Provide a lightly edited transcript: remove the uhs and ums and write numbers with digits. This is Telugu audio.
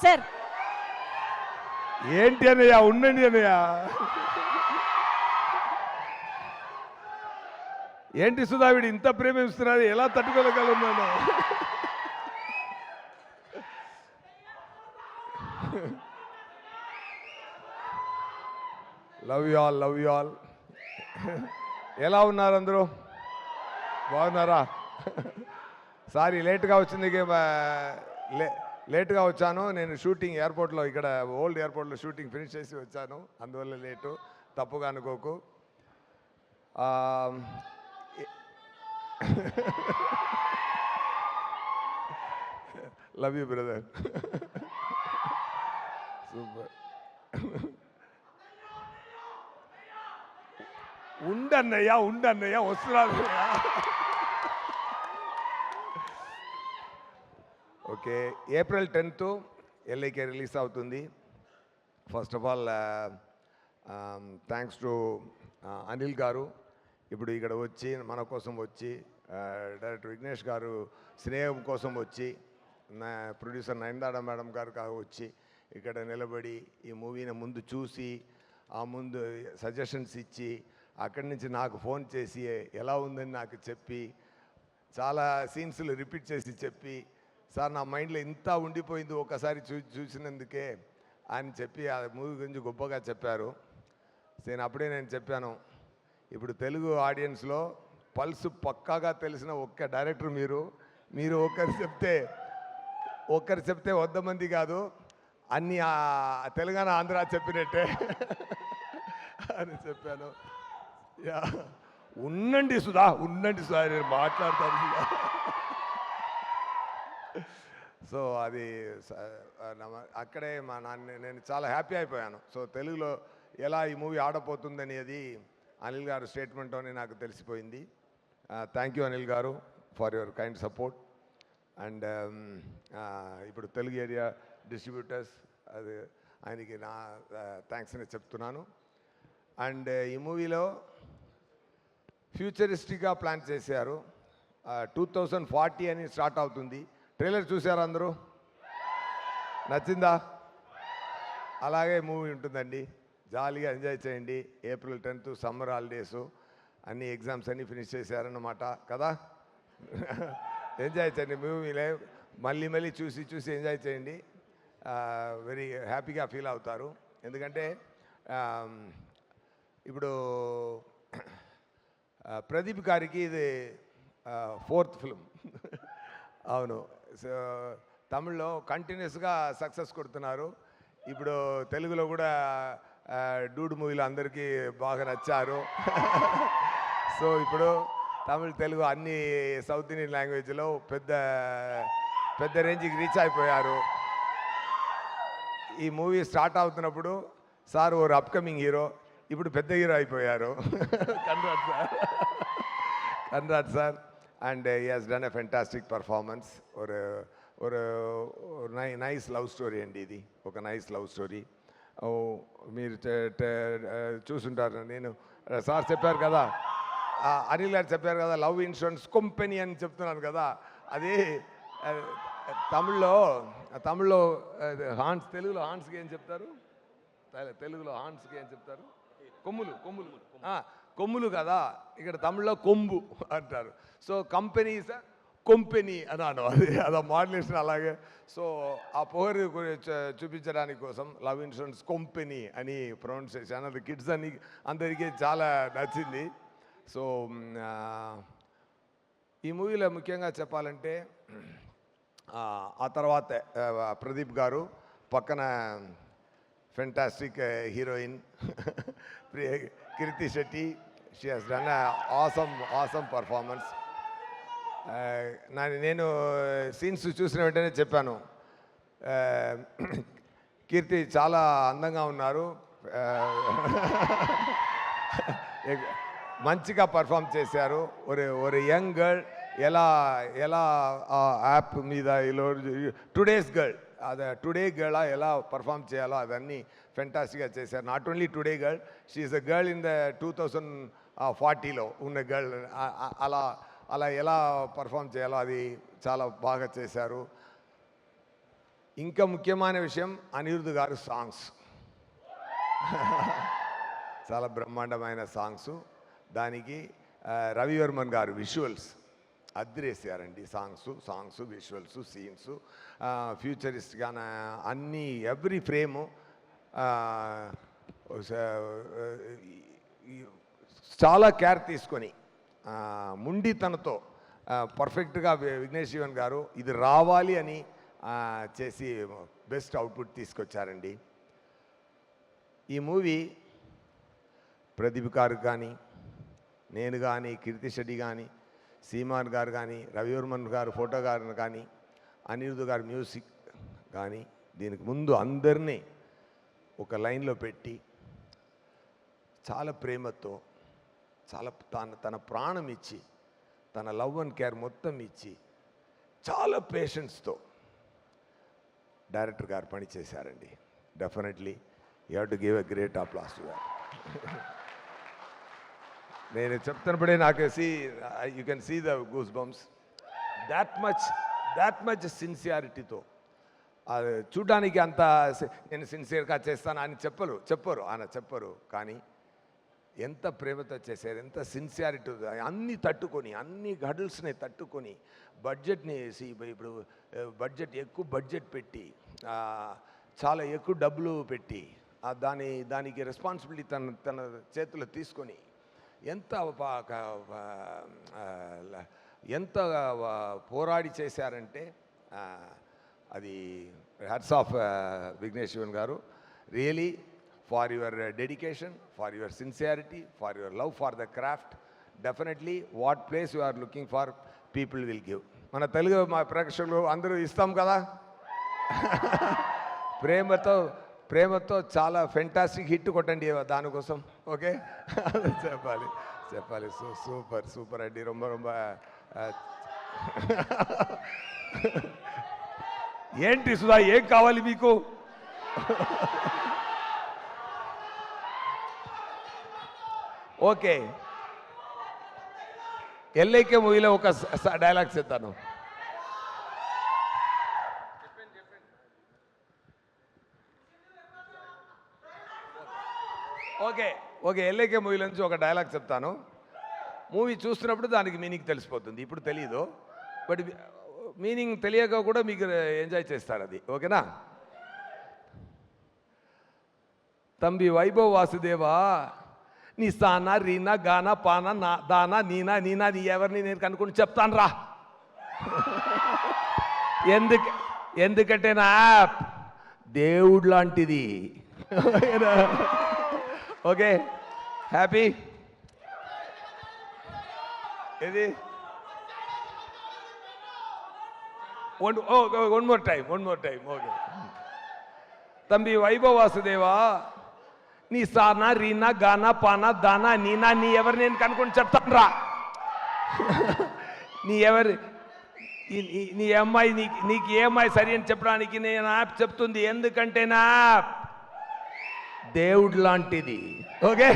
సార్ ఏంటి అన్నయ్య, ఉండండి అన్నయ్య. ఏంటి సుధావిడి ఇంత ప్రేమిస్తున్నారు, ఎలా తట్టుకోగలుగుతున్నాను? Love you all, love you all. ఎలా ఉన్నారు అందరూ? బాగున్నారా? సారీ లేట్గా వచ్చింది, లేట్గా వచ్చాను. నేను షూటింగ్ ఎయిర్పోర్ట్లో, ఇక్కడ ఓల్డ్ ఎయిర్పోర్ట్లో షూటింగ్ ఫినిష్ చేసి వచ్చాను, అందువల్ల లేటు, తప్పుగా అనుకోకు. Love you brother. సూపర్. ఉండన్నయ్యా, ఉండన్నయ్యా, వస్తున్నాను. Okay, April 10th LIK release అవుతుంది. First of all thanks to Anil garu, ఇప్పుడు ఇక్కడ వచ్చి మన కోసం వచ్చి, డైరెక్టర్ విఘ్నేష్ గారు స్నేహం కోసం వచ్చి, ప్రొడ్యూసర్ నయనతార మేడం గారు వచ్చి ఇక్కడ నిలబడి ఈ మూవీని ముందు చూసి, ఆ ముందు సజెషన్స్ ఇచ్చి, అక్కడి నుంచి నాకు ఫోన్ చేసి ఎలా ఉందని నాకు చెప్పి, చాలా సీన్స్లు రిపీట్ చేసి చెప్పి, సార్ నా మైండ్లో ఇంత ఉండిపోయింది ఒకసారి చూసినందుకే అని చెప్పి ఆ మూవీ గురించి గొప్పగా చెప్పారు. నేను చెప్పాను, ఇప్పుడు తెలుగు ఆడియన్స్లో పల్స్ పక్కాగా తెలిసిన ఒక్క డైరెక్టర్ మీరు ఒక్కరు చెప్తే 100 మంది కాదు, అన్ని తెలంగాణ ఆంధ్ర చెప్పినట్టే అని చెప్పాను. ఉండండి సుధా, నేను మాట్లాడతాను సుధా. సో అది అక్కడే నేను చాలా హ్యాపీ అయిపోయాను. సో తెలుగులో ఎలా ఈ మూవీ ఆడపోతుందనేది అనిల్ గారు స్టేట్మెంట్తోనే నాకు తెలిసిపోయింది. థ్యాంక్ యూ అనిల్ గారు for your kind support. And ఇప్పుడు తెలుగు ఏరియా డిస్ట్రిబ్యూటర్స్, అది ఆయనకి నా థ్యాంక్స్ అని చెప్తున్నాను. అండ్ ఈ మూవీలో ఫ్యూచరిస్టిక్గా ప్లాన్ చేశారు. 2040 అని స్టార్ట్ అవుతుంది. ట్రైలర్ చూసారా అందరూ? నచ్చిందా? అలాగే మూవీ ఉంటుందండి, జాలీగా ఎంజాయ్ చేయండి. ఏప్రిల్ 10th సమ్మర్ హాలిడేసు, అన్ని ఎగ్జామ్స్ అన్నీ ఫినిష్ చేశారన్నమాట కదా. ఎంజాయ్ చేయండి మూవీలే, మళ్ళీ చూసి ఎంజాయ్ చేయండి. వెరీ హ్యాపీగా ఫీల్ అవుతారు. ఎందుకంటే ఇప్పుడు ప్రదీప్ గారికి ఇది 4th ఫిల్మ్. అవును, సో తమిళ్లో కంటిన్యూస్గా సక్సెస్ కొడుతున్నారు. ఇప్పుడు తెలుగులో కూడా డూడ్ మూవీలో అందరికీ బాగా నచ్చారు. సో ఇప్పుడు తమిళ్ తెలుగు అన్ని సౌత్ ఇండియన్ లాంగ్వేజ్లో పెద్ద రేంజ్కి రీచ్ అయిపోయారు. ఈ మూవీ స్టార్ట్ అవుతున్నప్పుడు సార్ ఓరు అప్కమింగ్ హీరో, ఇప్పుడు పెద్ద హీరో అయిపోయారు. Congrats sir. And he has done a fantastic performance. ఒక నైస్ లవ్ స్టోరీ అండి ఇది, ఒక నైస్ లవ్ స్టోరీ. మీరు చూసుంటారు. నేను సార్ చెప్పారు కదా, అనిల్ గారు చెప్పారు కదా, లవ్ ఇన్సూరెన్స్ కంపెనీ అని చెప్తున్నాను కదా, అది తమిళ్లో హాన్స్, తెలుగులో హాన్స్కి ఏం చెప్తారు? తెలుగులో హాన్స్కి ఏం చెప్తారు? కొమ్ములు కదా, ఇక్కడ తమిళ్లో కొంబు అంటారు. సో కంపెనీ సార్ కొంపెనీ అన్నాను, అది మాడ్యులేషన్ అలాగే. సో ఆ పొగరు చూపించడానికి కోసం లవ్ ఇన్సూరెన్స్ కంపెనీ అని ప్రొనౌన్సియేషన్, అది కిడ్స్ అని అందరికీ చాలా నచ్చింది. సో ఈ మూవీలో ముఖ్యంగా చెప్పాలంటే, ఆ తర్వాత ప్రదీప్ గారు పక్కన fantastic heroine Keerthy Shetty, she has done awesome performance. నేను సీన్స్ చూసిన వెంటనే చెప్పాను, కీర్తి చాలా అందంగా ఉన్నారు, మంచిగా పర్ఫామ్ చేశారు. ఒక యంగ్ గర్ల్ ఎలా యాప్ మీద టుడేస్ గర్ల్, టుడే గర్ల్ ఎలా పర్ఫామ్ చేయాలో అదన్నీ ఫెంటాస్టిక్గా చేశారు. Not only today girl, she is a girl in the 2040లో ఉన్న గర్ల్. అలా ఎలా పర్ఫామ్ చేయాలో అది చాలా బాగా చేశారు. ఇంకా ముఖ్యమైన విషయం అనిరుద్ధ్ గారు సాంగ్స్. చాలా బ్రహ్మాండమైన సాంగ్స్. దానికి రవివర్మన్ గారు విజువల్స్ అద్రేసారండి. సాంగ్స్ విజువల్స్ సీన్స్ ఫ్యూచరిస్ట్గా అన్నీ ఎవ్రీ ఫ్రేము చాలా కేర్ తీసుకొని ముండితనతో పర్ఫెక్ట్గా విఘ్నేష్ శివన్ గారు ఇది రావాలి అని చేసి బెస్ట్ అవుట్పుట్ తీసుకొచ్చారండి. ఈ మూవీ ప్రదీప్ గారు కానీ, నేను కానీ, కీర్తి శెట్టి కానీ, సీమాన్ గారు కానీ, రవివర్మన్ గారు ఫోటో గారు కానీ, అనిరుద్ధ్ గారు మ్యూజిక్ కానీ, దీనికి ముందు అందరినీ ఒక లైన్లో పెట్టి చాలా ప్రేమతో చాలా తన ప్రాణం ఇచ్చి తన లవ్ అండ్ కేర్ మొత్తం ఇచ్చి చాలా పేషెన్స్తో డైరెక్టర్ గారు పనిచేశారండి. Definitely you have to give a great applause to that. నేను చెప్తున్నప్పుడే నాకు you can see the goose bumps. That much సిన్సియారిటీతో చూడడానికి అంత నేను సిన్సియర్గా చేస్తాను అని చెప్పరు కానీ ఎంత ప్రేమతో చేశారు, ఎంత సిన్సియారిటీ, అన్నీ తట్టుకొని అన్ని హడల్స్ని తట్టుకొని బడ్జెట్ని ఇప్పుడు ఎక్కువ బడ్జెట్ పెట్టి చాలా ఎక్కువ డబ్బులు పెట్టి దానికి రెస్పాన్సిబిలిటీ తన చేతిలో తీసుకొని ఎంత పోరాడి చేశారంటే అది హ్యాట్స్ ఆఫ్ విఘ్నేష్ శివన్ గారు. Really for your dedication, for your sincerity, for your love for the craft. Definitely what place you are looking for, people will give. మన తెలుగు మా ప్రేక్షకులు అందరూ ఇస్తాం కదా. ప్రేమతో చాలా ఫెంటాస్టిక్ హిట్ కొట్టండి దానికోసం. ఓకే చెప్పాలి సూపర్ అండి. రొంబ ఏంటి సుధా, ఏం కావాలి మీకు? ఓకే, ఎల్ఐకే మూవీలో ఒక డైలాగ్ చెప్తాను. ఓకే ఎల్ఐకే మూవీలో నుంచి ఒక డైలాగ్ చెప్తాను. మూవీ చూస్తున్నప్పుడు దానికి మీనింగ్ తెలిసిపోతుంది. ఇప్పుడు తెలీదు, బట్ మీనింగ్ తెలియక కూడా మీకు ఎంజాయ్ చేస్తారు అది. ఓకేనా? తంబి వైభవ్ వాసుదేవా, నీ సానా రీనా గానా పానా నా దానా నీనా నీ ఎవరిని నేను కనుక్కొని చెప్తాను రా. ఎందుకంటే నా యాప్ దేవుడు లాంటిది. Okay, happy. ఇది వన్ మోర్ టైం. ఓకే, తంబి వైభవ్ వాసుదేవా, నీ సానా రీనా గానా పానా దానా నీనా నీ ఎవరు నేను కనుక్కొని చెప్తాను రా. నీ అమ్మాయి నీకు ఏ అమ్మాయి సరి అని చెప్పడానికి నేను యాప్ చెప్తుంది. ఎందుకంటే నా యాప్ దేవుడు లాంటిది. ఓకే.